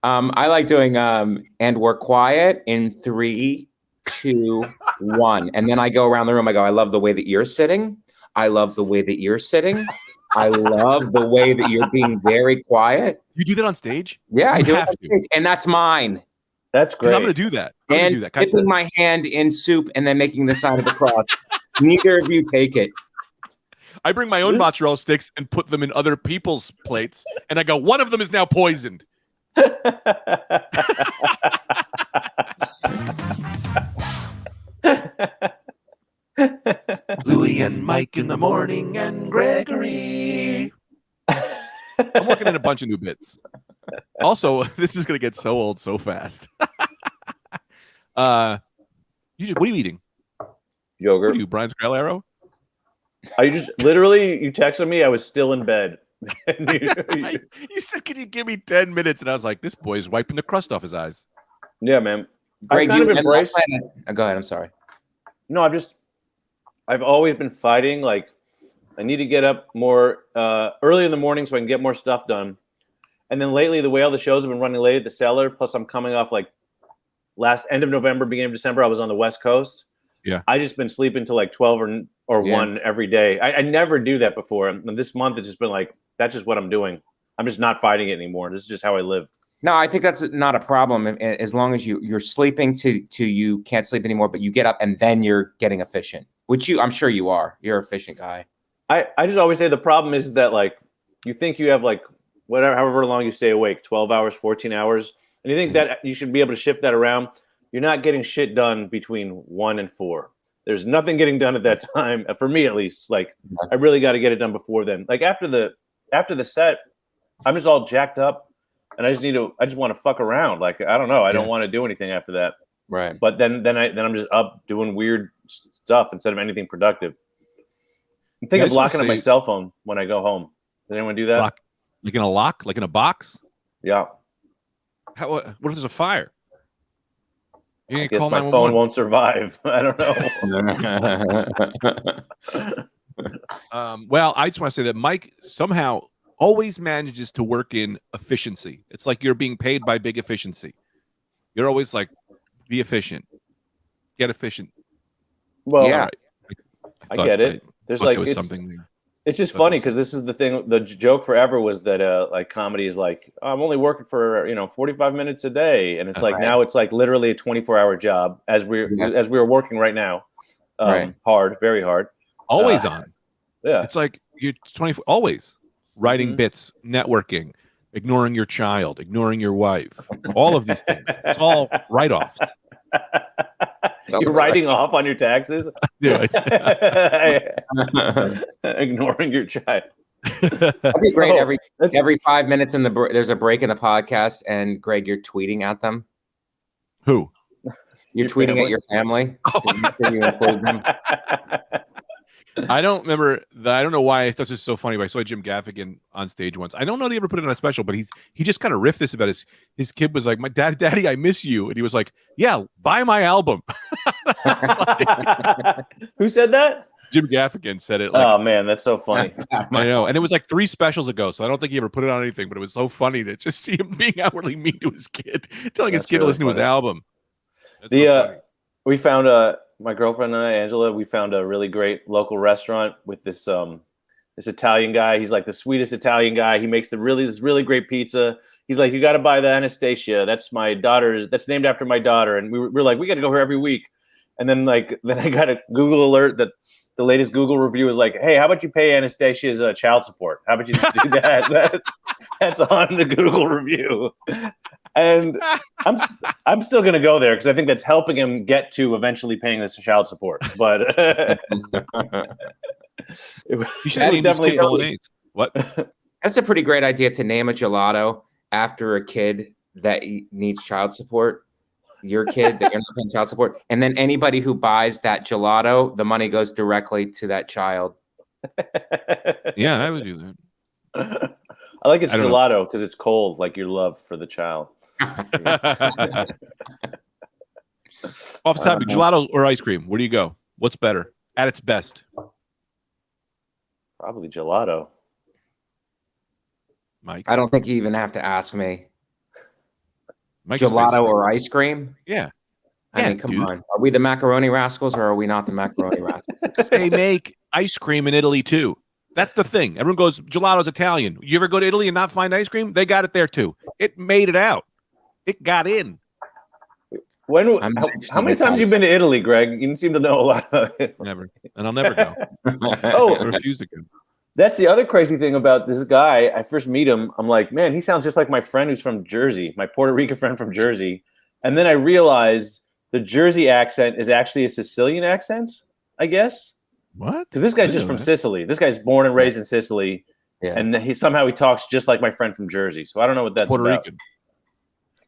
I like doing and we're quiet in 3, 2, 1. And then I go around the room. I go, I love the way that you're sitting. I love the way that you're sitting. I love the way that you're being very quiet. You do that on stage? Yeah, I do it on stage. And that's mine. That's great. I'm going to do that. And dipping my hand in soup and then making the sign of the cross. Neither of you take it. I bring my own mozzarella sticks and put them in other people's plates. And I go, one of them is now poisoned. Louis and Mike in the morning and Gregory. I'm working in a bunch of new bits. Also, this is going to get so old so fast. What are you eating? Yogurt. What are you, Brian Scalero? You texted me. I was still in bed. You said, "Can you give me 10 minutes?" And I was like, "This boy's wiping the crust off his eyes." Yeah, man. Greg, kind you of embraced. go ahead. I'm sorry. No, I've always been fighting. Like, I need to get up more early in the morning so I can get more stuff done. And then lately, the way all the shows have been running late at the Cellar, plus I'm coming off like end of November, beginning of December, I was on the West Coast. Yeah. I just been sleeping till like 12 or 1 every day. I never do that before. And this month, it's just been like, that's just what I'm doing. I'm just not fighting it anymore. This is just how I live. No, I think that's not a problem as long as you're sleeping to you can't sleep anymore, but you get up and then you're getting efficient, which I'm sure you are. You're an efficient guy. I just always say the problem is that like you think you have like however long you stay awake, 12 hours, 14 hours, and you think that you should be able to shift that around. You're not getting shit done between 1 and 4. There's nothing getting done at that time, for me at least. Like I really got to get it done before then. Like after the set, I'm just all jacked up, and I just want to fuck around. Like I don't know, I don't want to do anything after that. Right. But then I'm just up doing weird stuff instead of anything productive. I'm thinking of locking up my cell phone when I go home. Does anyone do that? Like in a lock, like in a box? Yeah. What if there's a fire? I guess my phone won't survive. I don't know. Well, I just want to say that Mike somehow always manages to work in efficiency. It's like you're being paid by big efficiency. You're always like, be efficient, get efficient. Well, yeah, I get it. There's like something there. It's just funny because this is the thing. The joke forever was that like comedy is like, I'm only working for 45 minutes a day, and it's like now it's like literally a 24-hour job as we're working right now, hard, very hard, always on. Yeah, it's like you're 24 always writing bits, networking, ignoring your child, ignoring your wife, all of these things. It's all write-offs. You're writing off on your taxes? Yeah. Ignoring your child. That'd be great. Every 5 minutes there's a break in the podcast, and Greg, you're tweeting at them. Who? You're tweeting at your family. You include them. I don't remember. I don't know why I thought this was so funny, but I saw Jim Gaffigan on stage once. I don't know if he ever put it on a special, but he just kind of riffed this about his kid was like, "My daddy, I miss you," and he was like, "Yeah, buy my album." Who said that? Jim Gaffigan said it. Oh man, that's so funny. I know, and it was like 3 specials ago, so I don't think he ever put it on anything. But it was so funny to just see him being outwardly mean to his kid, telling his kid to listen to his album. We found my girlfriend and I, Angela, we found a really great local restaurant with this Italian guy. He's like the sweetest Italian guy. He makes this really great pizza. He's like, you got to buy the Anastasia. That's my daughter. That's named after my daughter. And we're like, we got to go here every week. And then I got a Google alert that the latest Google review is like, hey, how about you pay Anastasia's child support? How about you just do that? That's on the Google review. And I'm still going to go there because I think that's helping him get to eventually paying this child support. But you should definitely. What? That's a pretty great idea to name a gelato after a kid that needs child support. Your kid that you're not paying child support, and then anybody who buys that gelato, the money goes directly to that child. Yeah, I would do that. I like it's gelato because it's cold, like your love for the child. Off the topic, gelato or ice cream? Where do you go? What's better at its best? Probably gelato. Mike, I don't think you even have to ask me. Mike's gelato or ice cream? Yeah. I mean, come on. Are we the macaroni rascals or are we not the macaroni rascals? They make ice cream in Italy too. That's the thing. Everyone goes, gelato's Italian. You ever go to Italy and not find ice cream? They got it there too. It made it out. It got in. How many times have you been to Italy, Greg? You seem to know a lot about it. Never. And I'll never go. I refuse to go. That's the other crazy thing about this guy. I first meet him. I'm like, man, he sounds just like my friend who's from Jersey, my Puerto Rican friend from Jersey. And then I realized the Jersey accent is actually a Sicilian accent, I guess. What? Because this guy's just from Sicily. This guy's born and raised in Sicily. Yeah. And he talks just like my friend from Jersey. So I don't know what that's Puerto about. Rican.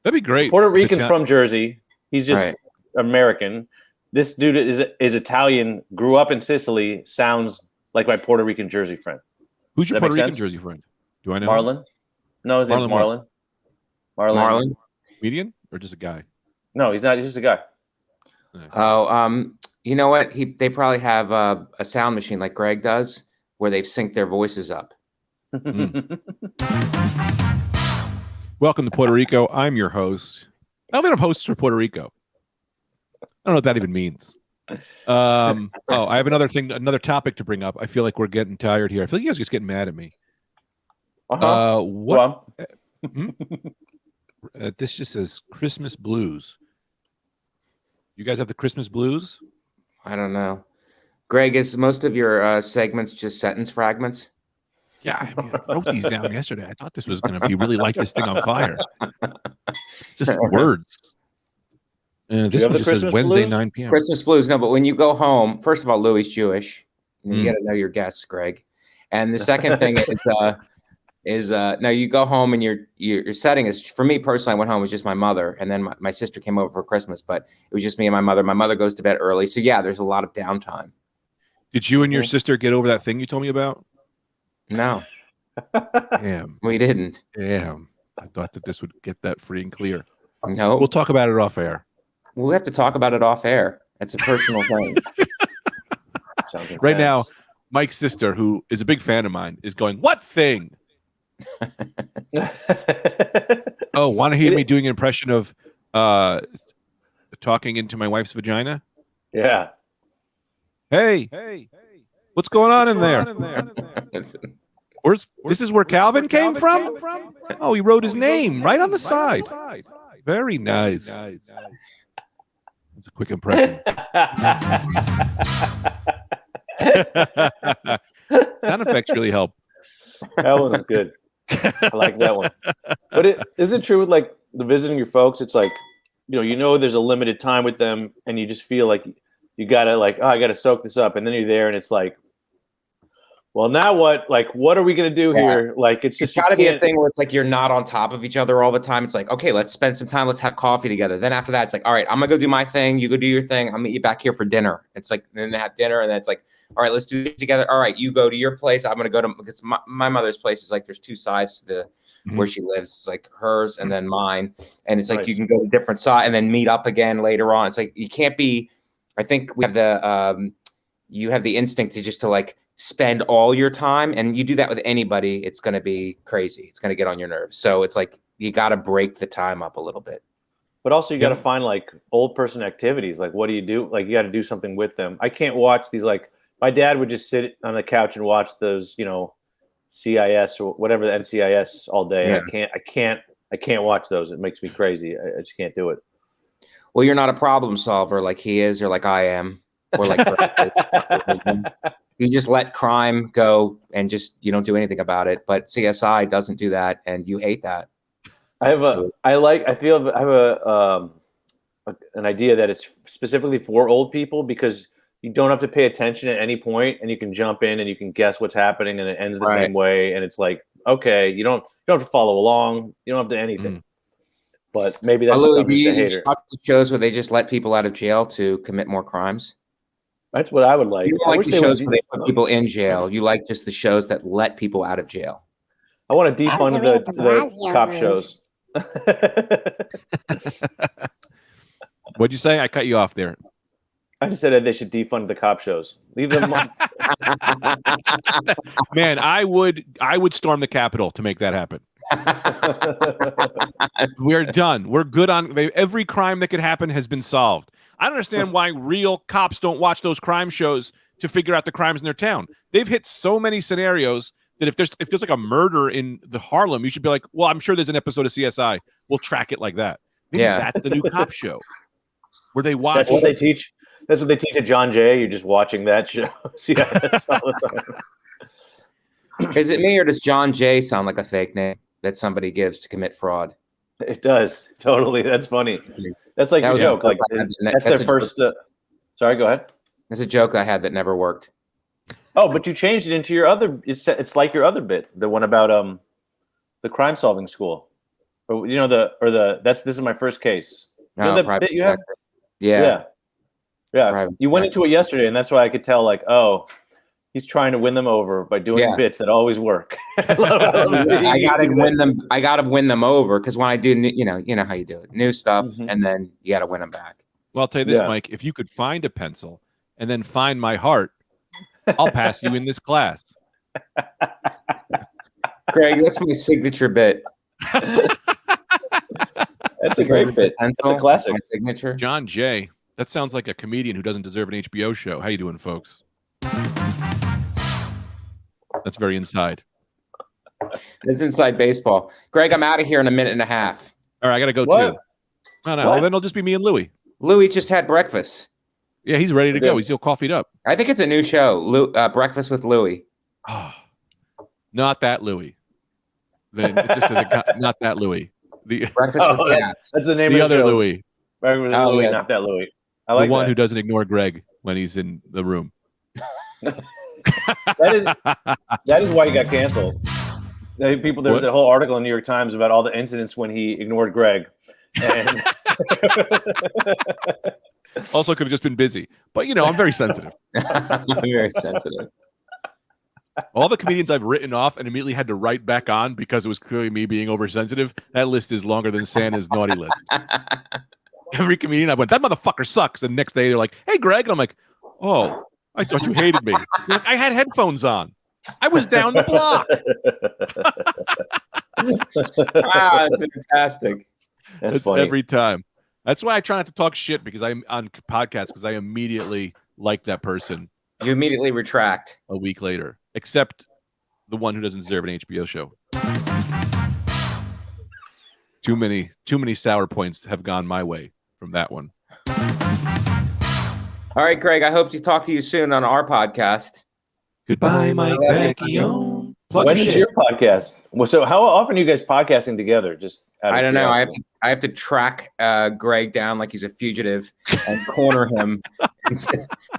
That'd be great. Puerto Rican's from Jersey. He's just American. This dude is Italian, grew up in Sicily, sounds like my Puerto Rican Jersey friend. Who's your Puerto Rican Jersey friend? Do I know? Marlon? No, his name's Marlon. Marlon? Comedian or just a guy? No, he's not. He's just a guy. Oh, you know what? They probably have a sound machine like Greg does, where they've synced their voices up. Welcome to Puerto Rico. I'm your host. I don't think I'm host for Puerto Rico. I don't know what that even means. I have another topic to bring up. I feel like we're getting tired here. I feel like you guys are just getting mad at me. What? This just says Christmas blues. You guys have the Christmas blues? I don't know. Greg, is most of your segments just sentence fragments? Yeah, I wrote these down yesterday. I thought this was going to be really like this thing on fire. It's just words. This one just says Wednesday, 9 p.m. Christmas blues. No, but when you go home, first of all, Louis is Jewish. You got to know your guests, Greg. And the second thing is now you go home and your setting is, for me personally, I went home with just my mother, and then my sister came over for Christmas, but it was just me and my mother. My mother goes to bed early, so yeah, there's a lot of downtime. Did you and your sister get over that thing you told me about? No. Damn. We didn't. Damn. I thought that this would get that free and clear. No. We'll talk about it off air. We have to talk about it off air. It's a personal thing. Sounds intense. Right now, Mike's sister, who is a big fan of mine, is going, "What thing?" Oh, want to hear me doing an impression of talking into my wife's vagina? Yeah. Hey, what's going on in there? This is where Calvin came from? Oh, he wrote his name right on the side. Very nice. That's a quick impression. Sound effects really help. That one's good. I like that one. But is it true with like the visiting your folks? It's like, you know, there's a limited time with them, and you just feel like you gotta I gotta soak this up, and then you're there, and it's like, well, now what? Like, what are we gonna do here? Like, it's gotta be a thing where it's like you're not on top of each other all the time. It's like, okay, let's spend some time. Let's have coffee together. Then after that, it's like, all right, I'm gonna go do my thing. You go do your thing. I'm gonna meet you back here for dinner. It's like, then they have dinner, and then it's like, all right, let's do it together. All right, you go to your place. I'm gonna go to, because my mother's place is like, there's two sides to the where she lives. It's like hers and then mine, and it's like you can go to different side and then meet up again later on. It's like you can't be. I think we have the you have the instinct to like spend all your time, and you do that with anybody, it's going to be crazy. It's going to get on your nerves. So it's like you got to break the time up a little bit. But also you got to find like old person activities. Like, what do you do? Like, you got to do something with them. I can't watch these. Like, my dad would just sit on the couch and watch those, CIS or whatever, the NCIS all day. Yeah. I can't watch those. It makes me crazy. I just can't do it. Well, you're not a problem solver like he is, or like I am, or like you just let crime go and just you don't do anything about it. But CSI doesn't do that, and you hate that. I have an idea that it's specifically for old people, because you don't have to pay attention at any point, and you can jump in and you can guess what's happening, and it ends the same way. And it's like, okay, you don't have to follow along, you don't have to anything. But maybe that's just a hater. Shows where they just let people out of jail to commit more crimes. That's what I would like. You don't like the shows where they put people in jail. You like just the shows that let people out of jail. I want to defund the cop shows. What'd you say? I cut you off there. I just said that they should defund the cop shows. Leave them alone. Man, I would storm the Capitol to make that happen. We're done. We're good on every crime that could happen has been solved. I don't understand why real cops don't watch those crime shows to figure out the crimes in their town. They've hit so many scenarios that if there's like a murder in the Harlem, you should be like, well, I'm sure there's an episode of CSI. We'll track it like that. Maybe that's the new cop show where they watch. That's what they teach. That's what they teach at John Jay. You're just watching that show. That's all the time. Is it me, or does John Jay sound like a fake name that somebody gives to commit fraud? It does. Totally. That's funny. That's like a joke. Like that's their first. Sorry, go ahead. It's a joke I had that never worked. Oh, but you changed it into your other. It's like your other bit, the one about the crime solving school, or this is my first case. You know that bit you have? Yeah. You went into it yesterday, and that's why I could tell. Like, oh, He's trying to win them over by doing Yeah. bits that always work. I gotta win them over because when I do, you know how you do it, new stuff, and then you gotta win them back. Well, I'll tell you this, Yeah. Mike. If you could find a pencil and then find my heart, I'll pass you in this class. Greg, that's my signature bit. That's a great bit. That's a classic. My signature. John Jay. That sounds like a comedian who doesn't deserve an HBO show. How you doing, folks? That's very inside. It's inside baseball. Greg, I'm out of here in a minute and a half. All right, I got to go What? too. Oh, no, well, then it'll just be me and Louie. Louis just had breakfast. Yeah, he's ready to go. He's still coffeeed up. I think it's a new show, Breakfast with Louis. Oh, not that Louie. Then it just says not that Louie. The Breakfast with Katz. That's the name the of the other show. Louie. Breakfast with Oh, Louis, yeah. not that Louis. I like the one that. who doesn't ignore Greg when he's in the room. That is why he got canceled. There was a whole article in the New York Times about all the incidents when he ignored Greg. And Also could have just been busy. But, I'm very sensitive. I'm very sensitive. All the comedians I've written off and immediately had to write back on because it was clearly me being oversensitive, that list is longer than Santa's naughty list. Every comedian I went, that motherfucker sucks. And the next day they're like, hey, Greg. And I'm like, oh, I thought you hated me. Like, I had headphones on. I was down the block. That's fantastic. That's funny. every time. That's why I try not to talk shit because I'm on podcasts because I immediately like that person You immediately retract. a week later, except the one who doesn't deserve an HBO show. Too many sour points have gone my way from that one. All right, Greg, I hope to talk to you soon on our podcast. Goodbye, Mike Vecchione. when is your podcast? Well, so how often are you guys podcasting together? Just out of I don't know. curiosity. I have to track Greg down like he's a fugitive and corner him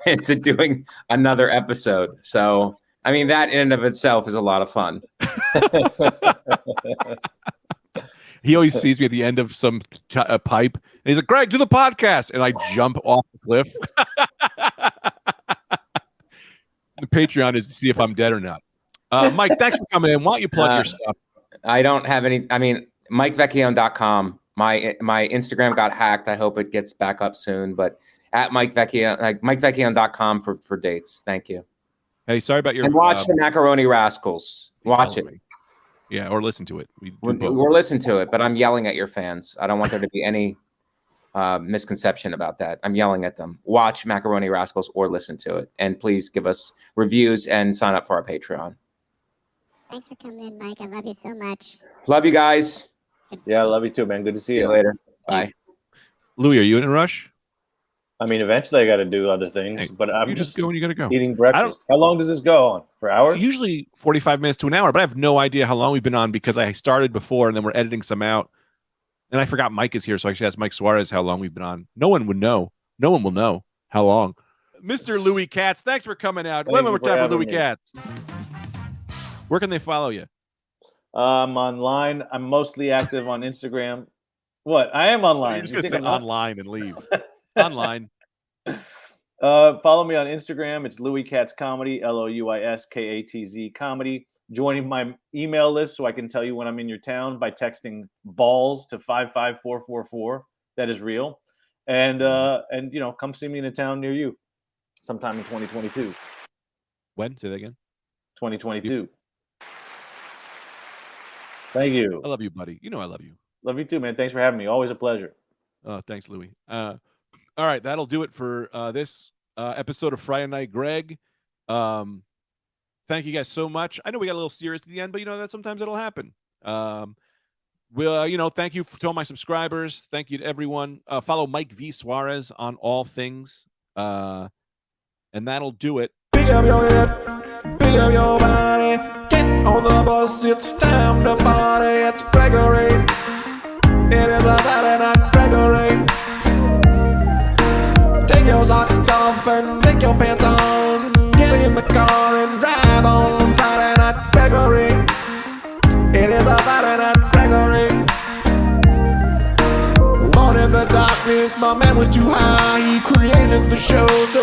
into doing another episode. So, I mean, that in and of itself is a lot of fun. He always sees me at the end of some pipe, and he's like, Greg, do the podcast. And I jump off the cliff. The Patreon is to see if I'm dead or not. Mike, thanks for coming in. Why don't you plug your stuff? I don't have any. I mean, MikeVecchione.com. My Instagram got hacked. I hope it gets back up soon. But at Mike Vecchione, like MikeVecchione.com for dates. Thank you. Hey, sorry about your. And watch the Macaroni Rascals. Watch it. Yeah, or listen to it. We're listening to it, but I'm yelling at your fans. I don't want there to be any misconception about that. I'm yelling at them. Watch Macaroni Rascals or listen to it. And please give us reviews and sign up for our Patreon. Thanks for coming in, Mike. I love you so much. Love you guys. Yeah, I love you too, man. Good to see See you. you later. Bye. Louis, are you in a rush? I mean, eventually I got to do other things, Hey, but I'm you just go when you got to go. eating breakfast. How long does this go on? For hours? Usually 45 minutes to an hour, but I have no idea how long we've been on because I started before and then we're editing some out. And I forgot Mike is here, so I should ask Mike Suarez how long we've been on. No one would know. No one will know how long. Mr. Louis Katz, thanks for coming out. Thank One you more for time with having Louis me. Katz. Where can they follow you? I'm online. I'm mostly active on Instagram. What? I am online. You're just You going to think say I'm not? online and leave. Online. Follow me on Instagram. It's Louis Katz Comedy, LOUISKATZ Comedy. Joining my email list so I can tell you when I'm in your town by texting balls to 55444. That is real. And come see me in a town near you sometime in 2022. When? Say that again. 2022. Thank you. I love you, buddy. You know I love you. Love you too, man. Thanks for having me. Always a pleasure. Thanks, Louis. All right, that'll do it for this episode of Friday Night Greg. Thank you guys so much. I know we got a little serious at the end, but that sometimes it'll happen. Thank you to all my subscribers. Thank you to everyone. Follow Mike V. Suarez on all things. And that'll do it. Pick up your head, pick up your body, get on the bus, it's time to party. It's Gregory, it is a Friday Night Gregory. Take your socks off and take your pants on, get in the car and drive on. Friday Night Gregory, it is a Friday Night Gregory. Born in the darkness, my man was too high, he created the show, so